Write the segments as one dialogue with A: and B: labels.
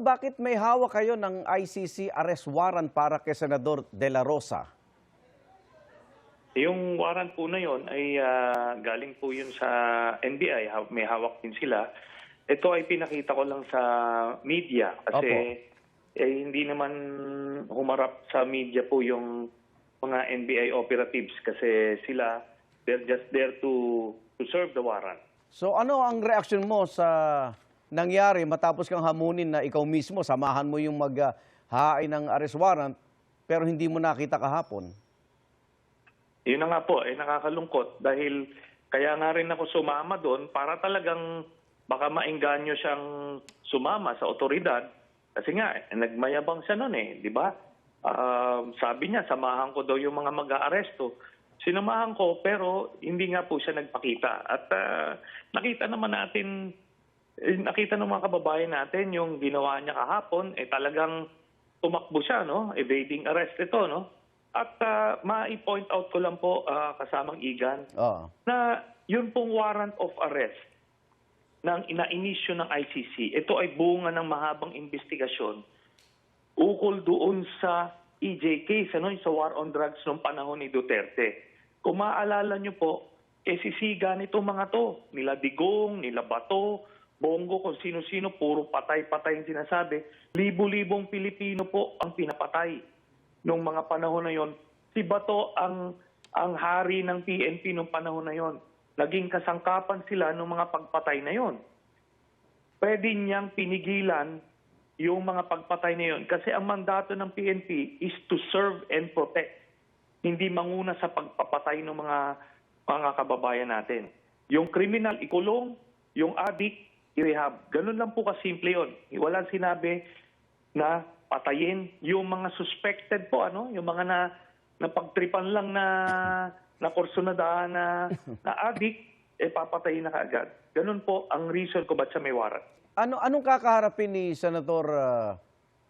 A: bakit may hawak kayo ng ICC arrest warrant para kay Senador De La Rosa?
B: Yung warrant po na yon ay galing po yun sa NBI, may hawak din sila. Ito ay pinakita ko lang sa media kasi hindi naman humarap sa media po yung mga NBI operatives kasi sila, they're just there to serve the warrant.
A: So ano ang reaksyon mo sa nangyari matapos kang hamunin na ikaw mismo, samahan mo yung maghahain ng arrest warrant pero hindi mo nakita kahapon?
B: Yun na nga po, nakakalungkot dahil kaya nga rin ako sumama doon para talagang baka maengganyo siyang sumama sa otoridad. Kasi nga, nagmayabang siya noon di ba? Sabi niya, samahan ko daw yung mga mag-aaresto. Sinamahan ko pero hindi nga po siya nagpakita. At nakita naman natin, nakita ng mga kababayan natin yung ginawa niya kahapon, talagang tumakbo siya, no? Evading arrest ito, no? At ma-point out ko lang po, kasamang Igan, na yun pong warrant of arrest ng ina-inisyo ng ICC, ito ay bunga ng mahabang investigasyon ukol doon sa EJ case, sa war on drugs noong panahon ni Duterte. Kung maaalala nyo po, sisiga nitong mga to, nila Digong, nila Bato, Bongo, kung sino-sino, puro patay-patay yung sinasabi. Libo-libong Pilipino po ang pinapatay. Noong mga panahon na yon, si Bato ang hari ng PNP noong panahon na yon. Naging kasangkapan sila ng mga pagpatay na yon. Pwede niyang pinigilan yung mga pagpatay na yon kasi ang mandato ng PNP is to serve and protect. Hindi manguna sa pagpapatay ng mga kababayan natin. Yung criminal, ikulong. Yung addict, i-rehab. Ganun lang po kasimple yon. Walang sinabi na patayin yung mga suspected po, yung mga napagtripan lang na kursunadahan na addict, papatayin na kaagad. Ganun po ang reason ko ba't siya may warrant.
A: Anong kakaharapin ni Senator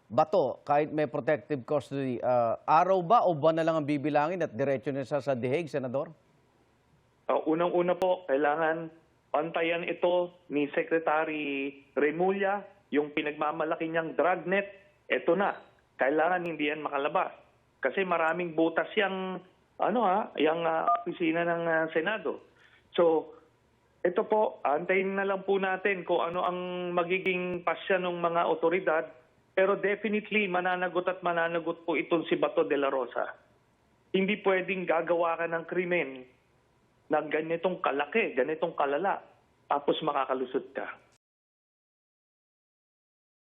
A: Bato kahit may protective custody? Araw ba o buwan na lang ang bibilangin at diretso na siya sa The Hague, Senador?
B: Unang-una po, kailangan pantayan ito ni Secretary Remulla, yung pinagmamalaki niyang dragnet. Ito na, kailangan hindi yan makalabas. Kasi maraming butas yung opisina ng Senado. So, ito po, antayin na lang po natin kung ano ang magiging pasya ng mga otoridad. Pero definitely, mananagot at mananagot po itong si Bato de la Rosa. Hindi pwedeng gagawa ka ng krimen na ganitong kalaki, ganitong kalala, tapos makakalusot ka.